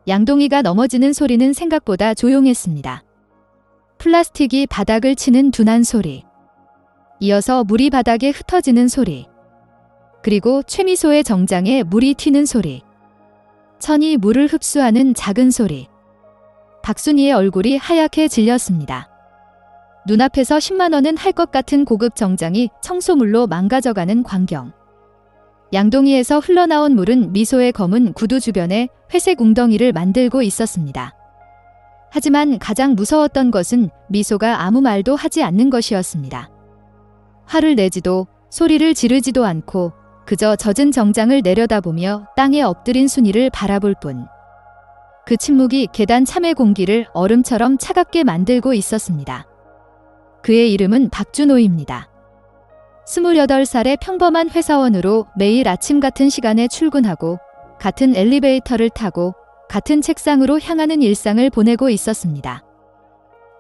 양동이가 넘어지는 소리는 생각보다 조용했습니다. 플라스틱이 바닥을 치는 둔한 소리. 이어서 물이 바닥에 흩어지는 소리. 그리고 최미소의 정장에 물이 튀는 소리. 천이 물을 흡수하는 작은 소리. 박순희의 얼굴이 하얗게 질렸습니다. 눈앞에서 10만 원은 할 것 같은 고급 정장이 청소물로 망가져가는 광경. 양동이에서 흘러나온 물은 미소의 검은 구두 주변에 회색 웅덩이를 만들고 있었습니다. 하지만 가장 무서웠던 것은 미소가 아무 말도 하지 않는 것이었습니다. 화를 내지도 소리를 지르지도 않고 그저 젖은 정장을 내려다보며 땅에 엎드린 순이를 바라볼 뿐. 그 침묵이 계단 참외 공기를 얼음처럼 차갑게 만들고 있었습니다. 그의 이름은 박준호입니다. 28살의 평범한 회사원으로 매일 아침 같은 시간에 출근하고 같은 엘리베이터를 타고 같은 책상으로 향하는 일상을 보내고 있었습니다.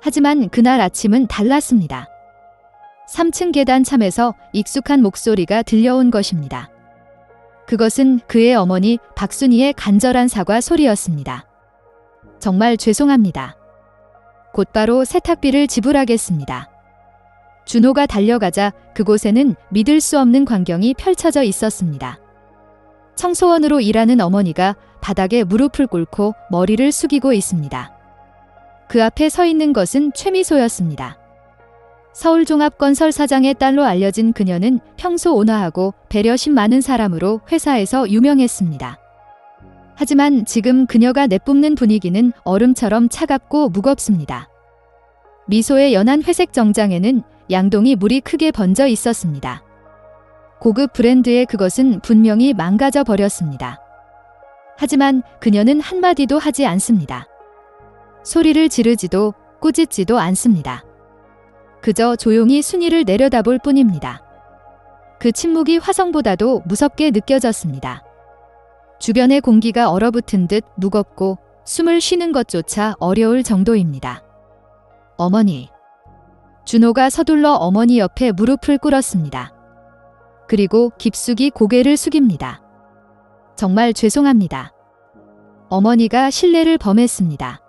하지만 그날 아침은 달랐습니다. 3층 계단 참에서 익숙한 목소리가 들려온 것입니다. 그것은 그의 어머니 박순희의 간절한 사과 소리였습니다. 정말 죄송합니다. 곧바로 세탁비를 지불하겠습니다. 준호가 달려가자 그곳에는 믿을 수 없는 광경이 펼쳐져 있었습니다. 청소원으로 일하는 어머니가 바닥에 무릎을 꿇고 머리를 숙이고 있습니다. 그 앞에 서 있는 것은 최미소였습니다. 서울종합건설 사장의 딸로 알려진 그녀는 평소 온화하고 배려심 많은 사람으로 회사에서 유명했습니다. 하지만 지금 그녀가 내뿜는 분위기는 얼음처럼 차갑고 무겁습니다. 미소의 연한 회색 정장에는 양동이 물이 크게 번져 있었습니다. 고급 브랜드의 그것은 분명히 망가져 버렸습니다. 하지만 그녀는 한마디도 하지 않습니다. 소리를 지르지도 꾸짖지도 않습니다. 그저 조용히 순이를 내려다볼 뿐입니다. 그 침묵이 화성보다도 무섭게 느껴졌습니다. 주변의 공기가 얼어붙은 듯 무겁고 숨을 쉬는 것조차 어려울 정도입니다. 어머니. 준호가 서둘러 어머니 옆에 무릎을 꿇었습니다. 그리고 깊숙이 고개를 숙입니다. 정말 죄송합니다. 어머니가 실례를 범했습니다.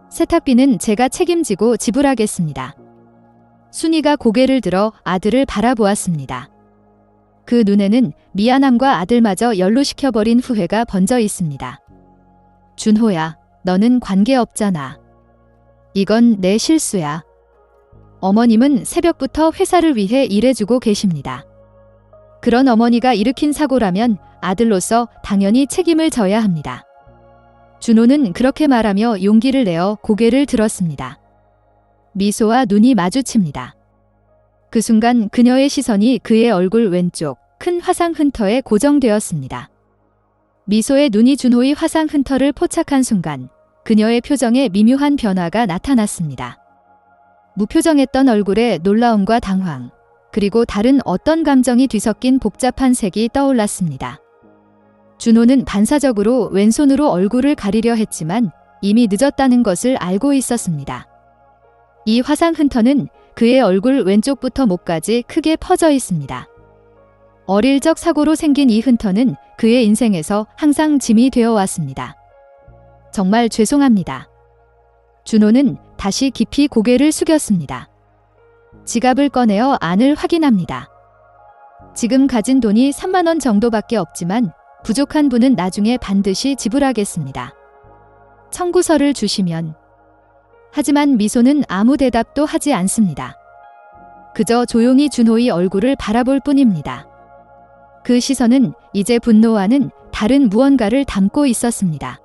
세탁비는 제가 책임지고 지불하겠습니다. 순이가 고개를 들어 아들을 바라보았습니다. 그 눈에는 미안함과 아들마저 연루시켜버린 후회가 번져 있습니다. 준호야, 너는 관계없잖아. 이건 내 실수야. 어머님은 새벽부터 회사를 위해 일해주고 계십니다. 그런 어머니가 일으킨 사고라면 아들로서 당연히 책임을 져야 합니다. 준호는 그렇게 말하며 용기를 내어 고개를 들었습니다. 미소와 눈이 마주칩니다. 그 순간 그녀의 시선이 그의 얼굴 왼쪽 큰 화상 흔터에 고정되었습니다. 미소의 눈이 준호의 화상 흔터를 포착한 순간 그녀의 표정에 미묘한 변화가 나타났습니다. 무표정했던 얼굴에 놀라움과 당황, 그리고 다른 어떤 감정이 뒤섞인 복잡한 색이 떠올랐습니다. 준호는 반사적으로 왼손으로 얼굴을 가리려 했지만 이미 늦었다는 것을 알고 있었습니다. 이 화상 흔터는 그의 얼굴 왼쪽부터 목까지 크게 퍼져 있습니다. 어릴 적 사고로 생긴 이 흔터는 그의 인생에서 항상 짐이 되어 왔습니다. 정말 죄송합니다. 준호는 다시 깊이 고개를 숙였습니다. 지갑을 꺼내어 안을 확인합니다. 지금 가진 돈이 3만 원 정도밖에 없지만 부족한 분은 나중에 반드시 지불하겠습니다. 청구서를 주시면. 하지만 미소는 아무 대답도 하지 않습니다. 그저 조용히 준호의 얼굴을 바라볼 뿐입니다. 그 시선은 이제 분노와는 다른 무언가를 담고 있었습니다.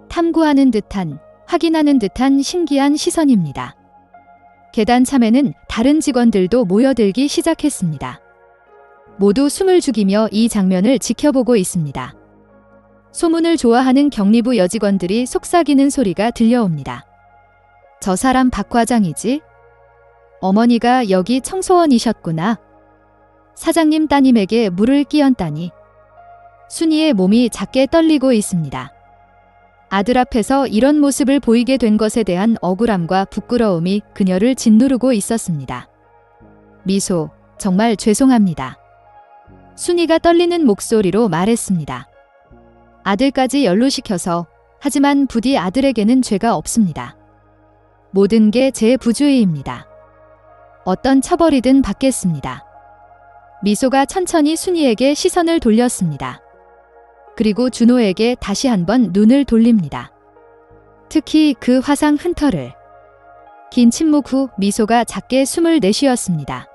탐구하는 듯한, 확인하는 듯한 신기한 시선입니다. 계단 참에는 다른 직원들도 모여들기 시작했습니다. 모두 숨을 죽이며 이 장면을 지켜보고 있습니다. 소문을 좋아하는 경리부 여직원들이 속삭이는 소리가 들려옵니다. 저 사람 박 과장이지? 어머니가 여기 청소원이셨구나. 사장님 따님에게 물을 끼얹다니. 순이의 몸이 작게 떨리고 있습니다. 아들 앞에서 이런 모습을 보이게 된 것에 대한 억울함과 부끄러움이 그녀를 짓누르고 있었습니다. 미소, 정말 죄송합니다. 순이가 떨리는 목소리로 말했습니다. 아들까지 연루시켜서 하지만 부디 아들에게는 죄가 없습니다. 모든 게 제 부주의입니다. 어떤 처벌이든 받겠습니다. 미소가 천천히 순이에게 시선을 돌렸습니다. 그리고 준호에게 다시 한번 눈을 돌립니다. 특히 그 화상 흔터를. 긴 침묵 후 미소가 작게 숨을 내쉬었습니다.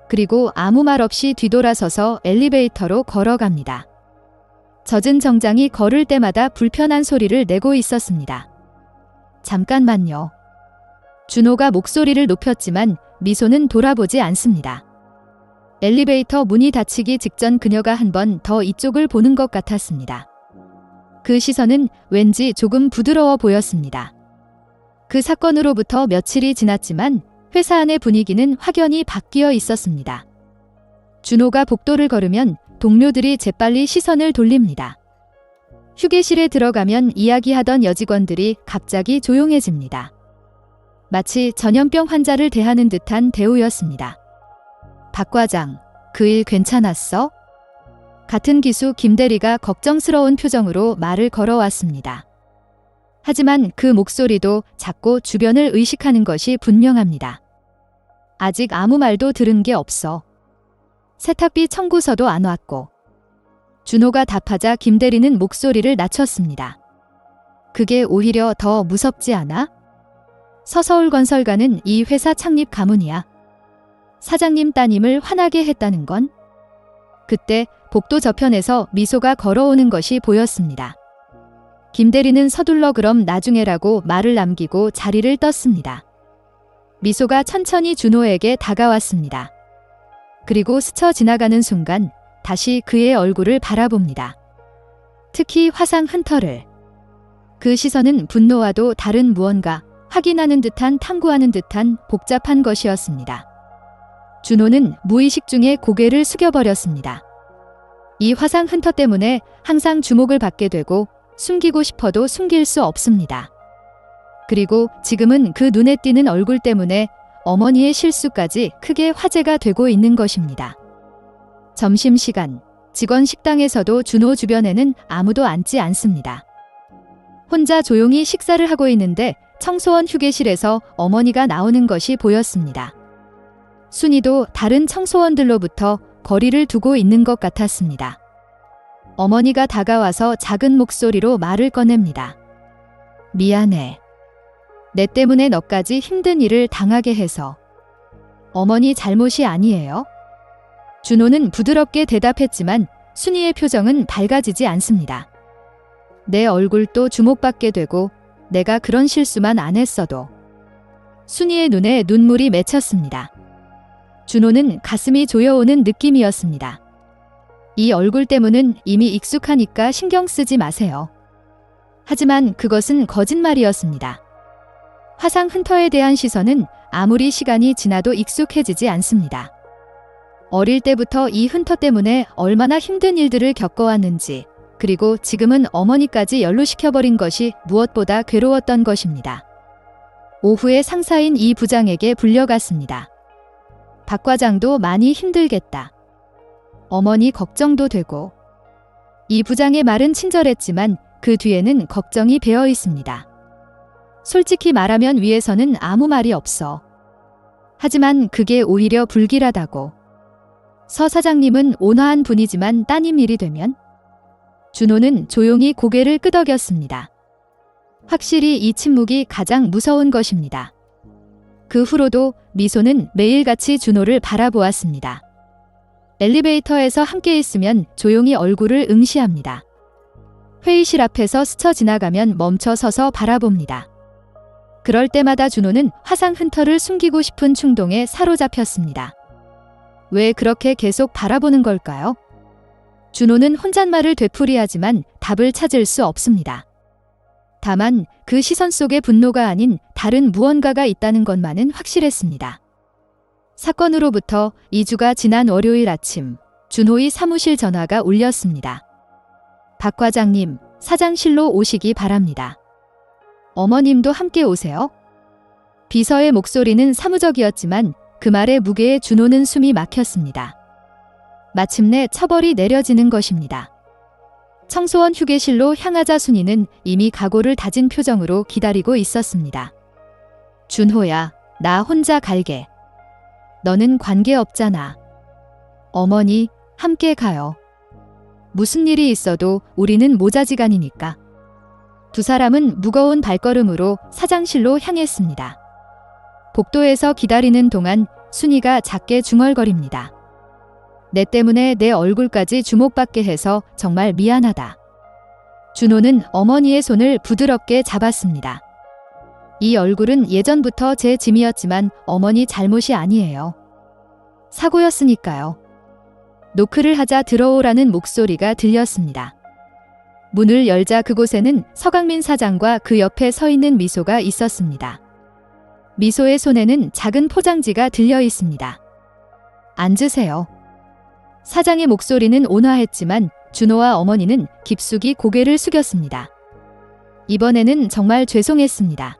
그리고 아무 말 없이 뒤돌아서서 엘리베이터로 걸어갑니다. 젖은 정장이 걸을 때마다 불편한 소리를 내고 있었습니다. 잠깐만요. 준호가 목소리를 높였지만 미소는 돌아보지 않습니다. 엘리베이터 문이 닫히기 직전 그녀가 한 번 더 이쪽을 보는 것 같았습니다. 그 시선은 왠지 조금 부드러워 보였습니다. 그 사건으로부터 며칠이 지났지만 회사 안의 분위기는 확연히 바뀌어 있었습니다. 준호가 복도를 걸으면 동료들이 재빨리 시선을 돌립니다. 휴게실에 들어가면 이야기하던 여직원들이 갑자기 조용해집니다. 마치 전염병 환자를 대하는 듯한 대우였습니다. 박 과장, 그 일 괜찮았어? 같은 기수 김대리가 걱정스러운 표정으로 말을 걸어왔습니다. 하지만 그 목소리도 작고 주변을 의식하는 것이 분명합니다. 아직 아무 말도 들은 게 없어. 세탁비 청구서도 안 왔고. 준호가 답하자 김대리는 목소리를 낮췄습니다. 그게 오히려 더 무섭지 않아? 서서울건설가는 이 회사 창립 가문이야. 사장님 따님을 화나게 했다는 건? 그때 복도 저편에서 미소가 걸어오는 것이 보였습니다. 김대리는 서둘러 그럼 나중에라고 말을 남기고 자리를 떴습니다. 미소가 천천히 준호에게 다가왔습니다. 그리고 스쳐 지나가는 순간 다시 그의 얼굴을 바라봅니다. 특히 화상 흔터를. 그 시선은 분노와도 다른 무언가, 확인하는 듯한 탐구하는 듯한 복잡한 것이었습니다. 준호는 무의식 중에 고개를 숙여버렸습니다. 이 화상 흔터 때문에 항상 주목을 받게 되고 숨기고 싶어도 숨길 수 없습니다. 그리고 지금은 그 눈에 띄는 얼굴 때문에 어머니의 실수까지 크게 화제가 되고 있는 것입니다. 점심시간, 직원 식당에서도 준호 주변에는 아무도 앉지 않습니다. 혼자 조용히 식사를 하고 있는데 청소원 휴게실에서 어머니가 나오는 것이 보였습니다. 순이도 다른 청소원들로부터 거리를 두고 있는 것 같았습니다. 어머니가 다가와서 작은 목소리로 말을 꺼냅니다. 미안해. 내 때문에 너까지 힘든 일을 당하게 해서. 어머니 잘못이 아니에요. 준호는 부드럽게 대답했지만 순이의 표정은 밝아지지 않습니다. 내 얼굴도 주목받게 되고 내가 그런 실수만 안 했어도. 순이의 눈에 눈물이 맺혔습니다. 준호는 가슴이 조여오는 느낌이었습니다. 이 얼굴 때문은 이미 익숙하니까 신경 쓰지 마세요. 하지만 그것은 거짓말이었습니다. 화상 흔터에 대한 시선은 아무리 시간이 지나도 익숙해지지 않습니다. 어릴 때부터 이 흔터 때문에 얼마나 힘든 일들을 겪어왔는지, 그리고 지금은 어머니까지 연루시켜버린 것이 무엇보다 괴로웠던 것입니다. 오후에 상사인 이 부장에게 불려갔습니다. 박 과장도 많이 힘들겠다. 어머니 걱정도 되고. 이 부장의 말은 친절했지만 그 뒤에는 걱정이 배어 있습니다. 솔직히 말하면 위에서는 아무 말이 없어. 하지만 그게 오히려 불길하다고. 서 사장님은 온화한 분이지만 따님 일이 되면? 준호는 조용히 고개를 끄덕였습니다. 확실히 이 침묵이 가장 무서운 것입니다. 그 후로도 미소는 매일같이 준호를 바라보았습니다. 엘리베이터에서 함께 있으면 조용히 얼굴을 응시합니다. 회의실 앞에서 스쳐 지나가면 멈춰 서서 바라봅니다. 그럴 때마다 준호는 화상 흔터를 숨기고 싶은 충동에 사로잡혔습니다. 왜 그렇게 계속 바라보는 걸까요? 준호는 혼잣말을 되풀이하지만 답을 찾을 수 없습니다. 다만 그 시선 속에 분노가 아닌 다른 무언가가 있다는 것만은 확실했습니다. 사건으로부터 2주가 지난 월요일 아침, 준호의 사무실 전화가 울렸습니다. 박 과장님, 사장실로 오시기 바랍니다. 어머님도 함께 오세요. 비서의 목소리는 사무적이었지만 그 말의 무게에 준호는 숨이 막혔습니다. 마침내 처벌이 내려지는 것입니다. 청소원 휴게실로 향하자 순이는 이미 각오를 다진 표정으로 기다리고 있었습니다. 준호야, 나 혼자 갈게. 너는 관계없잖아. 어머니, 함께 가요. 무슨 일이 있어도 우리는 모자지간이니까. 두 사람은 무거운 발걸음으로 사장실로 향했습니다. 복도에서 기다리는 동안 순이가 작게 중얼거립니다. 내 때문에 내 얼굴까지 주목받게 해서 정말 미안하다. 준호는 어머니의 손을 부드럽게 잡았습니다. 이 얼굴은 예전부터 제 짐이었지만 어머니 잘못이 아니에요. 사고였으니까요. 노크를 하자 들어오라는 목소리가 들렸습니다. 문을 열자 그곳에는 서강민 사장과 그 옆에 서 있는 미소가 있었습니다. 미소의 손에는 작은 포장지가 들려 있습니다. 앉으세요. 사장의 목소리는 온화했지만 준호와 어머니는 깊숙이 고개를 숙였습니다. 이번에는 정말 죄송했습니다.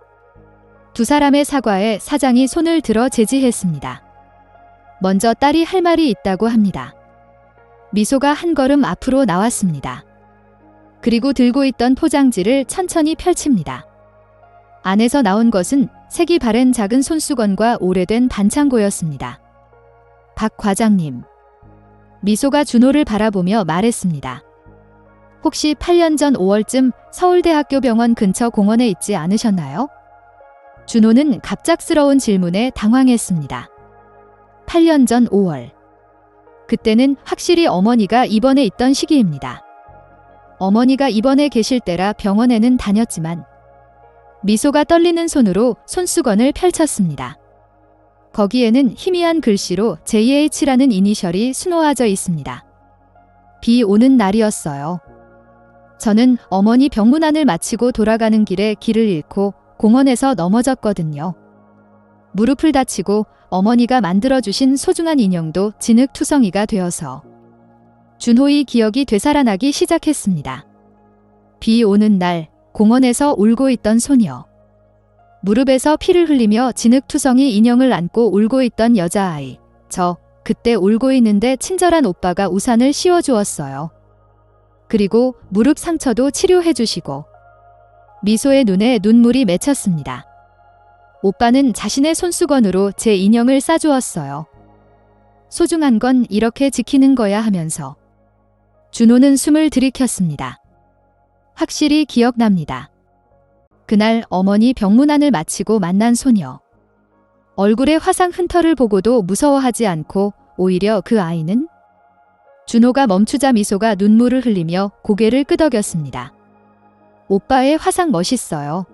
두 사람의 사과에 사장이 손을 들어 제지했습니다. 먼저 딸이 할 말이 있다고 합니다. 미소가 한 걸음 앞으로 나왔습니다. 그리고 들고 있던 포장지를 천천히 펼칩니다. 안에서 나온 것은 색이 바랜 작은 손수건과 오래된 반창고였습니다. 박 과장님. 미소가 준호를 바라보며 말했습니다. 혹시 8년 전 5월쯤 서울대학교 병원 근처 공원에 있지 않으셨나요? 준호는 갑작스러운 질문에 당황했습니다. 8년 전 5월. 그때는 확실히 어머니가 입원해 있던 시기입니다. 어머니가 입원해 계실 때라 병원에는 다녔지만 미소가 떨리는 손으로 손수건을 펼쳤습니다. 거기에는 희미한 글씨로 JH라는 이니셜이 수놓아져 있습니다. 비 오는 날이었어요. 저는 어머니 병문안을 마치고 돌아가는 길에 길을 잃고 공원에서 넘어졌거든요. 무릎을 다치고 어머니가 만들어주신 소중한 인형도 진흙투성이가 되어서 준호의 기억이 되살아나기 시작했습니다. 비 오는 날 공원에서 울고 있던 소녀. 무릎에서 피를 흘리며 진흙투성이 인형을 안고 울고 있던 여자아이. 저 그때 울고 있는데 친절한 오빠가 우산을 씌워주었어요. 그리고 무릎 상처도 치료해주시고. 미소의 눈에 눈물이 맺혔습니다. 오빠는 자신의 손수건으로 제 인형을 싸주었어요. 소중한 건 이렇게 지키는 거야 하면서. 준호는 숨을 들이켰습니다. 확실히 기억납니다. 그날 어머니 병문안을 마치고 만난 소녀. 얼굴에 화상 흠터를 보고도 무서워하지 않고 오히려 그 아이는? 준호가 멈추자 미소가 눈물을 흘리며 고개를 끄덕였습니다. 오빠의 화상 멋있어요.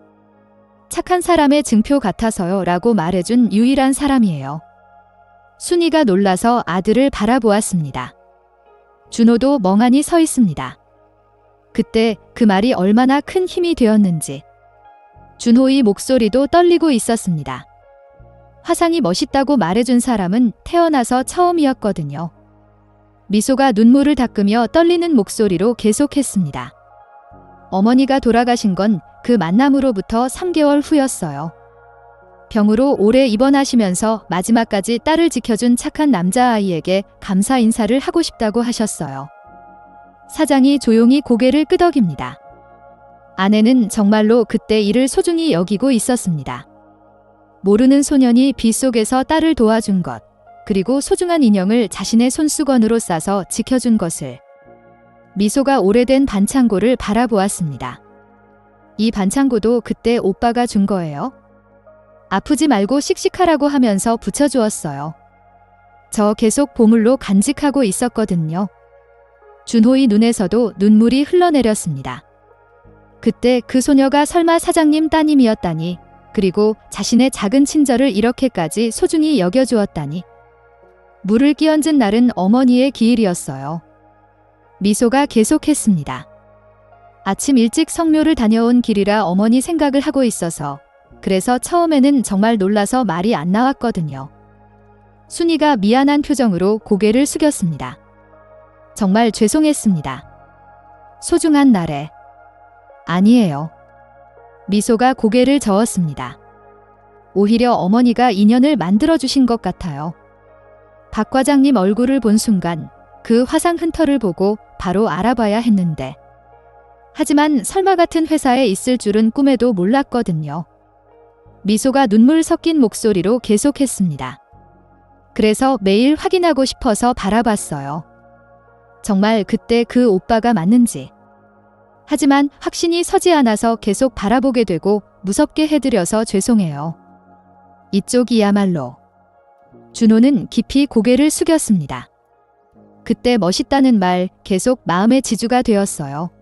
착한 사람의 증표 같아서요 라고 말해준 유일한 사람이에요. 순이가 놀라서 아들을 바라보았습니다. 준호도 멍하니 서 있습니다. 그때 그 말이 얼마나 큰 힘이 되었는지. 준호의 목소리도 떨리고 있었습니다. 화상이 멋있다고 말해준 사람은 태어나서 처음이었거든요. 미소가 눈물을 닦으며 떨리는 목소리로 계속했습니다. 어머니가 돌아가신 건 그 만남으로부터 3개월 후였어요. 병으로 오래 입원하시면서 마지막까지 딸을 지켜준 착한 남자아이에게 감사 인사를 하고 싶다고 하셨어요. 사장이 조용히 고개를 끄덕입니다. 아내는 정말로 그때 이를 소중히 여기고 있었습니다. 모르는 소년이 빗속에서 딸을 도와준 것, 그리고 소중한 인형을 자신의 손수건으로 싸서 지켜준 것을. 미소가 오래된 반창고를 바라보았습니다. 이 반창고도 그때 오빠가 준 거예요? 아프지 말고 씩씩하라고 하면서 붙여주었어요. 저 계속 보물로 간직하고 있었거든요. 준호의 눈에서도 눈물이 흘러내렸습니다. 그때 그 소녀가 설마 사장님 따님이었다니, 그리고 자신의 작은 친절을 이렇게까지 소중히 여겨주었다니. 물을 끼얹은 날은 어머니의 기일이었어요. 미소가 계속했습니다. 아침 일찍 성묘를 다녀온 길이라 어머니 생각을 하고 있어서, 그래서 처음에는 정말 놀라서 말이 안 나왔거든요. 순이가 미안한 표정으로 고개를 숙였습니다. 정말 죄송했습니다. 소중한 날에. 아니에요. 미소가 고개를 저었습니다. 오히려 어머니가 인연을 만들어주신 것 같아요. 박 과장님 얼굴을 본 순간 그 화상 흠터를 보고 바로 알아봐야 했는데 하지만 설마 같은 회사에 있을 줄은 꿈에도 몰랐거든요. 미소가 눈물 섞인 목소리로 계속했습니다. 그래서 매일 확인하고 싶어서 바라봤어요. 정말 그때 그 오빠가 맞는지. 하지만 확신이 서지 않아서 계속 바라보게 되고 무섭게 해드려서 죄송해요. 이쪽이야말로. 준호는 깊이 고개를 숙였습니다. 그때 멋있다는 말 계속 마음의 지주가 되었어요.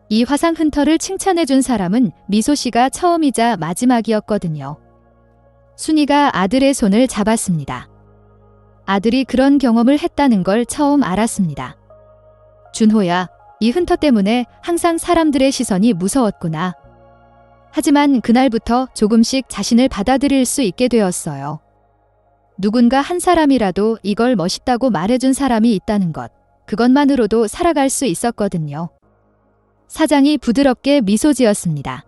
이 화상 헌터를 칭찬해준 사람은 미소 씨가 처음이자 마지막이었거든요. 순이가 아들의 손을 잡았습니다. 아들이 그런 경험을 했다는 걸 처음 알았습니다. 준호야, 이 헌터 때문에 항상 사람들의 시선이 무서웠구나. 하지만 그날부터 조금씩 자신을 받아들일 수 있게 되었어요. 누군가 한 사람이라도 이걸 멋있다고 말해준 사람이 있다는 것, 그것만으로도 살아갈 수 있었거든요. 사장이 부드럽게 미소 지었습니다.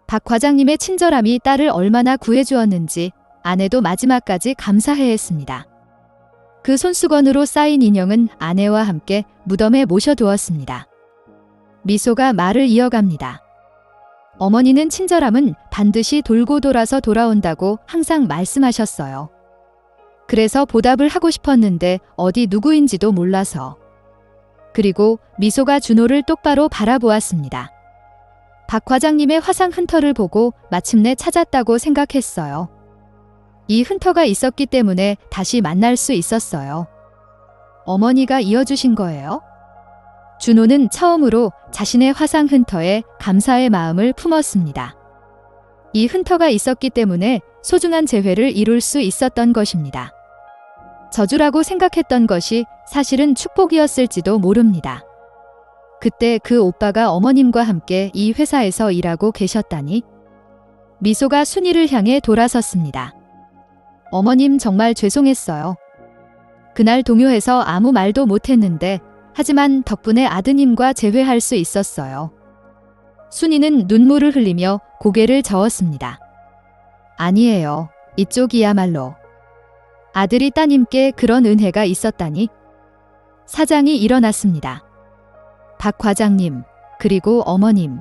박 과장님의 친절함이 딸을 얼마나 구해주었는지 아내도 마지막까지 감사해 했습니다. 그 손수건으로 쌓인 인형은 아내와 함께 무덤에 모셔두었습니다. 미소가 말을 이어갑니다. 어머니는 친절함은 반드시 돌고 돌아서 돌아온다고 항상 말씀하셨어요. 그래서 보답을 하고 싶었는데 어디 누구인지도 몰라서. 그리고 미소가 준호를 똑바로 바라보았습니다. 박 과장님의 화상 헌터를 보고 마침내 찾았다고 생각했어요. 이 헌터가 있었기 때문에 다시 만날 수 있었어요. 어머니가 이어주신 거예요? 준호는 처음으로 자신의 화상 헌터에 감사의 마음을 품었습니다. 이 헌터가 있었기 때문에 소중한 재회를 이룰 수 있었던 것입니다. 저주라고 생각했던 것이 사실은 축복이었을지도 모릅니다. 그때 그 오빠가 어머님과 함께 이 회사에서 일하고 계셨다니. 미소가 순이를 향해 돌아섰습니다. 어머님 정말 죄송했어요. 그날 동요에서 아무 말도 못했는데 하지만 덕분에 아드님과 재회할 수 있었어요. 순이는 눈물을 흘리며 고개를 저었습니다. 아니에요. 이쪽이야말로. 아들이 따님께 그런 은혜가 있었다니. 사장이 일어났습니다. 박 과장님, 그리고 어머님.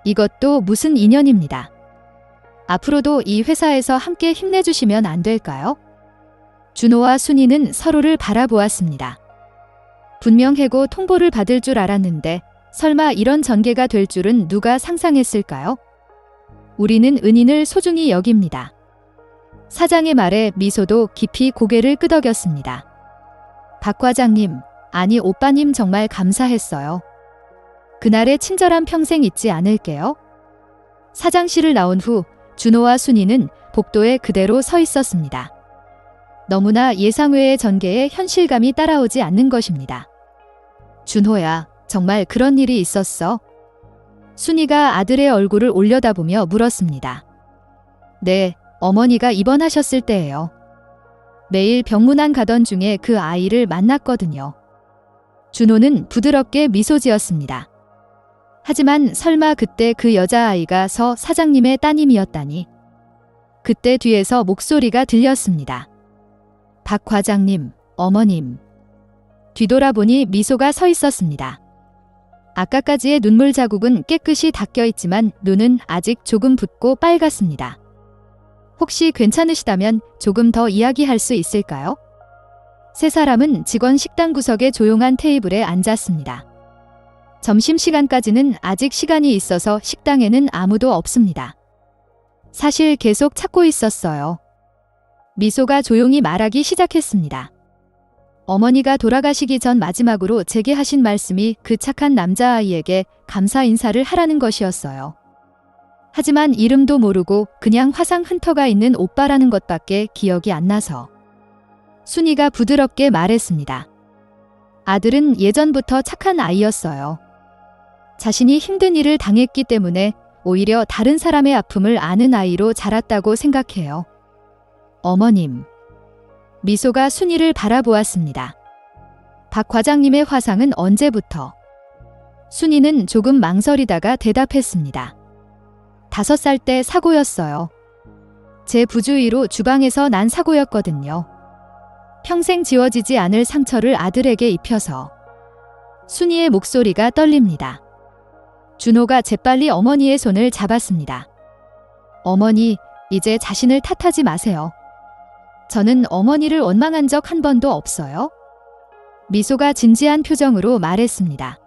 이것도 무슨 인연입니다. 앞으로도 이 회사에서 함께 힘내주시면 안 될까요? 준호와 순이는 서로를 바라보았습니다. 분명 해고 통보를 받을 줄 알았는데 설마 이런 전개가 될 줄은 누가 상상했을까요? 우리는 은인을 소중히 여깁니다. 사장의 말에 미소도 깊이 고개를 끄덕였습니다. 박 과장님, 아니 오빠님 정말 감사했어요. 그날의 친절함 평생 잊지 않을게요. 사장실을 나온 후 준호와 순이는 복도에 그대로 서 있었습니다. 너무나 예상외의 전개에 현실감이 따라오지 않는 것입니다. 준호야, 정말 그런 일이 있었어? 순이가 아들의 얼굴을 올려다보며 물었습니다. 네, 어머니가 입원하셨을 때예요. 매일 병문안 가던 중에 그 아이를 만났거든요. 준호는 부드럽게 미소 지었습니다. 하지만 설마 그때 그 여자아이가 서 사장님의 따님이었다니. 그때 뒤에서 목소리가 들렸습니다. 박 과장님, 어머님. 뒤돌아보니 미소가 서 있었습니다. 아까까지의 눈물 자국은 깨끗이 닦여 있지만 눈은 아직 조금 붓고 빨갛습니다. 혹시 괜찮으시다면 조금 더 이야기할 수 있을까요? 세 사람은 직원 식당 구석의 조용한 테이블에 앉았습니다. 점심시간까지는 아직 시간이 있어서 식당에는 아무도 없습니다. 사실 계속 찾고 있었어요. 미소가 조용히 말하기 시작했습니다. 어머니가 돌아가시기 전 마지막으로 제게 하신 말씀이 그 착한 남자아이에게 감사 인사를 하라는 것이었어요. 하지만 이름도 모르고 그냥 화상 헌터가 있는 오빠라는 것밖에 기억이 안 나서. 순이가 부드럽게 말했습니다. 아들은 예전부터 착한 아이였어요. 자신이 힘든 일을 당했기 때문에 오히려 다른 사람의 아픔을 아는 아이로 자랐다고 생각해요. 어머님. 미소가 순이를 바라보았습니다. 박 과장님의 화상은 언제부터? 순이는 조금 망설이다가 대답했습니다. 5살 때 사고였어요. 제 부주의로 주방에서 난 사고였거든요. 평생 지워지지 않을 상처를 아들에게 입혀서. 순이의 목소리가 떨립니다. 준호가 재빨리 어머니의 손을 잡았습니다. 어머니, 이제 자신을 탓하지 마세요. 저는 어머니를 원망한 적 한 번도 없어요. 미소가 진지한 표정으로 말했습니다.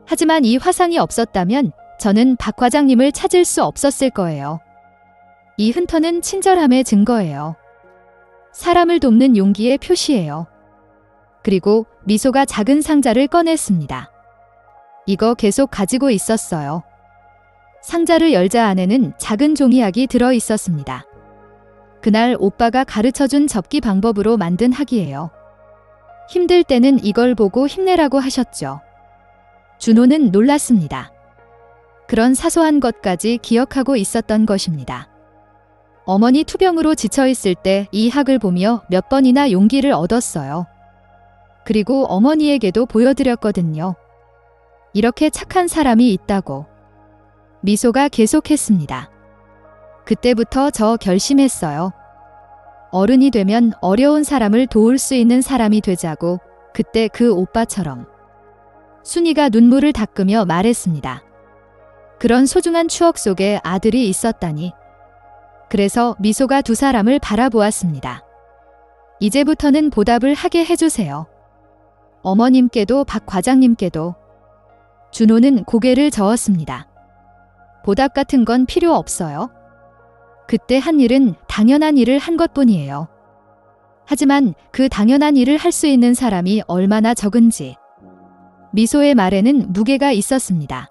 하지만 이 화상이 없었다면 저는 박 과장님을 찾을 수 없었을 거예요. 이 흔터는 친절함의 증거예요. 사람을 돕는 용기의 표시예요. 그리고 미소가 작은 상자를 꺼냈습니다. 이거 계속 가지고 있었어요. 상자를 열자 안에는 작은 종이약이 들어 있었습니다. 그날 오빠가 가르쳐준 접기 방법으로 만든 학이에요. 힘들 때는 이걸 보고 힘내라고 하셨죠. 준호는 놀랐습니다. 그런 사소한 것까지 기억하고 있었던 것입니다. 어머니 투병으로 지쳐있을 때 이 학을 보며 몇 번이나 용기를 얻었어요. 그리고 어머니에게도 보여드렸거든요. 이렇게 착한 사람이 있다고. 미소가 계속했습니다. 그때부터 저 결심했어요. 어른이 되면 어려운 사람을 도울 수 있는 사람이 되자고. 그때 그 오빠처럼. 순이가 눈물을 닦으며 말했습니다. 그런 소중한 추억 속에 아들이 있었다니. 그래서 미소가 두 사람을 바라보았습니다. 이제부터는 보답을 하게 해주세요. 어머님께도 박 과장님께도. 준호는 고개를 저었습니다. 보답 같은 건 필요 없어요. 그때 한 일은 당연한 일을 한 것뿐이에요. 하지만 그 당연한 일을 할 수 있는 사람이 얼마나 적은지. 미소의 말에는 무게가 있었습니다.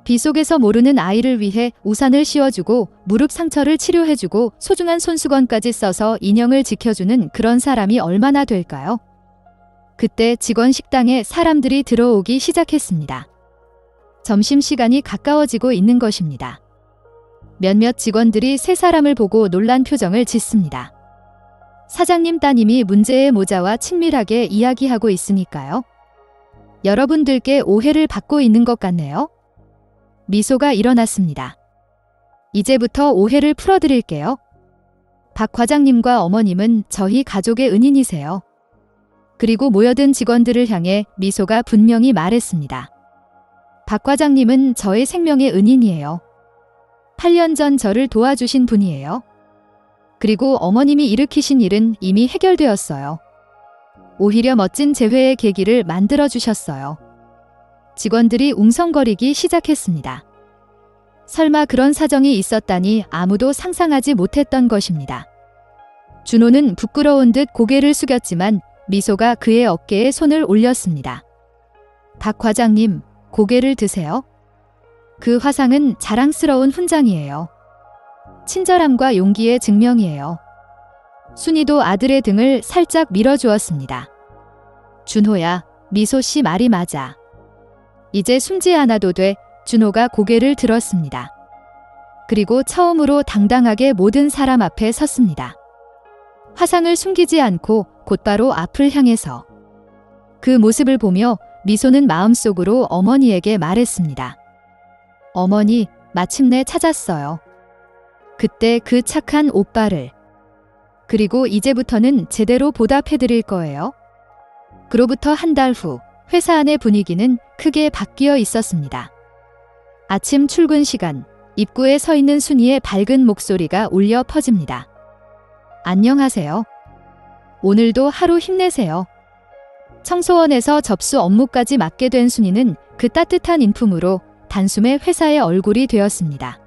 비 속에서 모르는 아이를 위해 우산을 씌워주고 무릎 상처를 치료해주고 소중한 손수건까지 써서 인형을 지켜주는 그런 사람이 얼마나 될까요? 그때 직원 식당에 사람들이 들어오기 시작했습니다. 점심시간이 가까워지고 있는 것입니다. 몇몇 직원들이 세 사람을 보고 놀란 표정을 짓습니다. 사장님 따님이 문제의 모자와 친밀하게 이야기하고 있으니까요. 여러분들께 오해를 받고 있는 것 같네요. 미소가 일어났습니다. 이제부터 오해를 풀어드릴게요. 박 과장님과 어머님은 저희 가족의 은인이세요. 그리고 모여든 직원들을 향해 미소가 분명히 말했습니다. 박 과장님은 저의 생명의 은인이에요. 8년 전 저를 도와주신 분이에요. 그리고 어머님이 일으키신 일은 이미 해결되었어요. 오히려 멋진 재회의 계기를 만들어주셨어요. 직원들이 웅성거리기 시작했습니다. 설마 그런 사정이 있었다니 아무도 상상하지 못했던 것입니다. 준호는 부끄러운 듯 고개를 숙였지만 미소가 그의 어깨에 손을 올렸습니다. 박 과장님, 고개를 드세요. 그 화상은 자랑스러운 훈장이에요. 친절함과 용기의 증명이에요. 순이도 아들의 등을 살짝 밀어주었습니다. 준호야, 미소 씨 말이 맞아. 이제 숨지 않아도 돼. 준호가 고개를 들었습니다. 그리고 처음으로 당당하게 모든 사람 앞에 섰습니다. 화상을 숨기지 않고 곧바로 앞을 향해서. 그 모습을 보며 미소는 마음속으로 어머니에게 말했습니다. 어머니, 마침내 찾았어요. 그때 그 착한 오빠를. 그리고 이제부터는 제대로 보답해드릴 거예요. 그로부터 한 달 후 회사 안의 분위기는 크게 바뀌어 있었습니다. 아침 출근 시간, 입구에 서 있는 순이의 밝은 목소리가 울려 퍼집니다. 안녕하세요. 오늘도 하루 힘내세요. 청소원에서 접수 업무까지 맡게 된 순이는 그 따뜻한 인품으로 단숨에 회사의 얼굴이 되었습니다.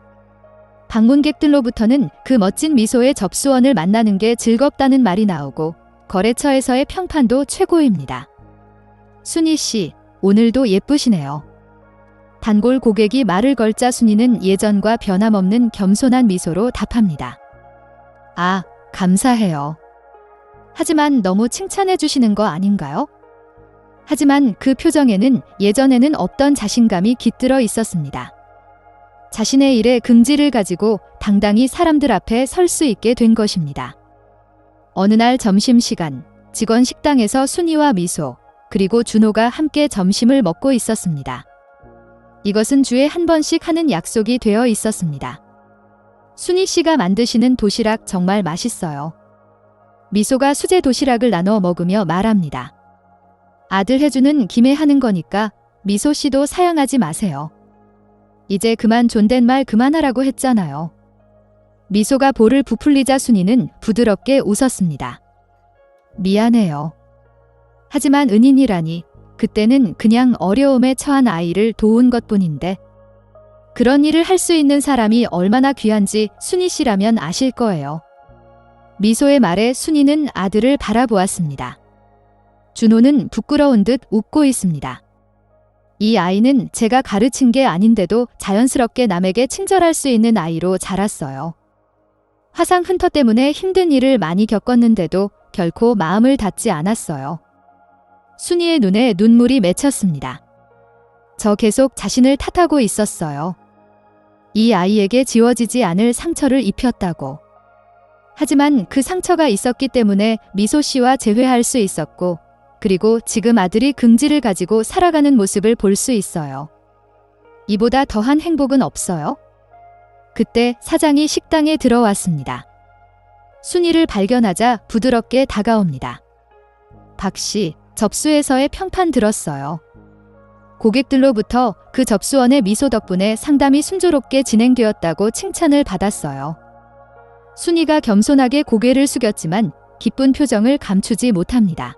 방문객들로부터는 그 멋진 미소의 접수원을 만나는 게 즐겁다는 말이 나오고 거래처에서의 평판도 최고입니다. 순이 씨, 오늘도 예쁘시네요. 단골 고객이 말을 걸자 순이는 예전과 변함없는 겸손한 미소로 답합니다. 아, 감사해요. 하지만 너무 칭찬해 주시는 거 아닌가요? 하지만 그 표정에는 예전에는 없던 자신감이 깃들어 있었습니다. 자신의 일에 긍지를 가지고 당당히 사람들 앞에 설 수 있게 된 것입니다. 어느 날 점심시간, 직원 식당에서 순이와 미소, 그리고 준호가 함께 점심을 먹고 있었습니다. 이것은 주에 한 번씩 하는 약속이 되어 있었습니다. 순이 씨가 만드시는 도시락 정말 맛있어요. 미소가 수제 도시락을 나눠 먹으며 말합니다. 아들 해주는 김에 하는 거니까 미소 씨도 사양하지 마세요. 이제 그만 존댓말 그만하라고 했잖아요. 미소가 볼을 부풀리자 순이는 부드럽게 웃었습니다. 미안해요. 하지만 은인이라니, 그때는 그냥 어려움에 처한 아이를 도운 것뿐인데, 그런 일을 할 수 있는 사람이 얼마나 귀한지 순이 씨라면 아실 거예요. 미소의 말에 순이는 아들을 바라보았습니다. 준호는 부끄러운 듯 웃고 있습니다. 이 아이는 제가 가르친 게 아닌데도 자연스럽게 남에게 친절할 수 있는 아이로 자랐어요. 화상 흉터 때문에 힘든 일을 많이 겪었는데도 결코 마음을 닫지 않았어요. 순이의 눈에 눈물이 맺혔습니다. 저 계속 자신을 탓하고 있었어요. 이 아이에게 지워지지 않을 상처를 입혔다고. 하지만 그 상처가 있었기 때문에 미소 씨와 재회할 수 있었고, 그리고 지금 아들이 긍지를 가지고 살아가는 모습을 볼 수 있어요. 이보다 더한 행복은 없어요? 그때 사장이 식당에 들어왔습니다. 순이를 발견하자 부드럽게 다가옵니다. 박 씨, 접수에서의 평판 들었어요. 고객들로부터 그 접수원의 미소 덕분에 상담이 순조롭게 진행되었다고 칭찬을 받았어요. 순이가 겸손하게 고개를 숙였지만 기쁜 표정을 감추지 못합니다.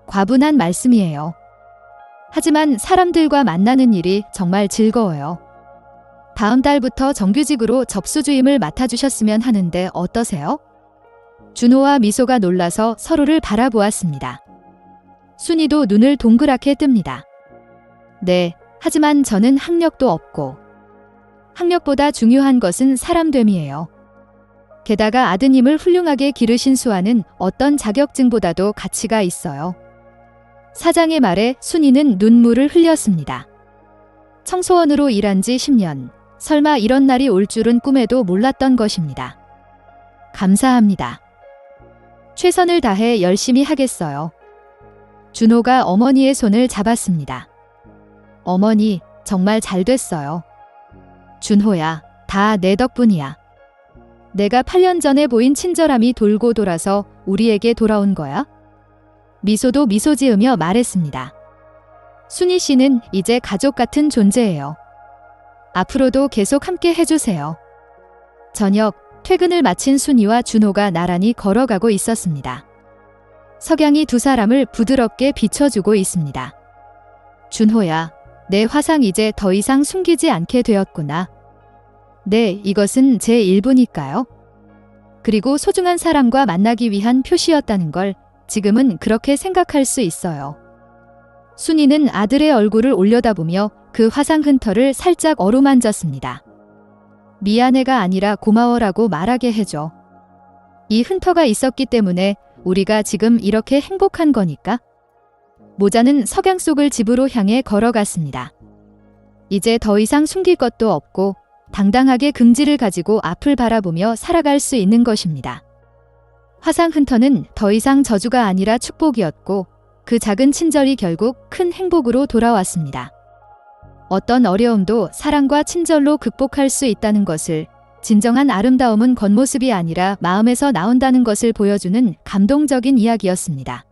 과분한 말씀이에요. 하지만 사람들과 만나는 일이 정말 즐거워요. 다음 달부터 정규직으로 접수주임을 맡아주셨으면 하는데 어떠세요? 준호와 미소가 놀라서 서로를 바라보았습니다. 순이도 눈을 동그랗게 뜹니다. 네, 하지만 저는 학력도 없고, 학력보다 중요한 것은 사람됨이에요. 게다가 아드님을 훌륭하게 기르신 수아는 어떤 자격증보다도 가치가 있어요. 사장의 말에 순이는 눈물을 흘렸습니다. 청소원으로 일한 지 10년, 설마 이런 날이 올 줄은 꿈에도 몰랐던 것입니다. 감사합니다. 최선을 다해 열심히 하겠어요. 준호가 어머니의 손을 잡았습니다. 어머니, 정말 잘 됐어요. 준호야, 다 내 덕분이야. 내가 8년 전에 보인 친절함이 돌고 돌아서 우리에게 돌아온 거야? 미소도 미소 지으며 말했습니다. 순이 씨는 이제 가족 같은 존재예요. 앞으로도 계속 함께 해주세요. 저녁, 퇴근을 마친 순이와 준호가 나란히 걸어가고 있었습니다. 석양이 두 사람을 부드럽게 비춰주고 있습니다. 준호야, 내 화상 이제 더 이상 숨기지 않게 되었구나. 네, 이것은 제 일부니까요. 그리고 소중한 사람과 만나기 위한 표시였다는 걸 지금은 그렇게 생각할 수 있어요. 순이는 아들의 얼굴을 올려다보며 그 화상 흔터를 살짝 어루만졌습니다. 미안해가 아니라 고마워라고 말하게 해줘. 이 흔터가 있었기 때문에 우리가 지금 이렇게 행복한 거니까. 모자는 석양 속을 집으로 향해 걸어갔습니다. 이제 더 이상 숨길 것도 없고 당당하게 긍지를 가지고 앞을 바라보며 살아갈 수 있는 것입니다. 화상 흔터는 더 이상 저주가 아니라 축복이었고 그 작은 친절이 결국 큰 행복으로 돌아왔습니다. 어떤 어려움도 사랑과 친절로 극복할 수 있다는 것을, 진정한 아름다움은 겉모습이 아니라 마음에서 나온다는 것을 보여주는 감동적인 이야기였습니다.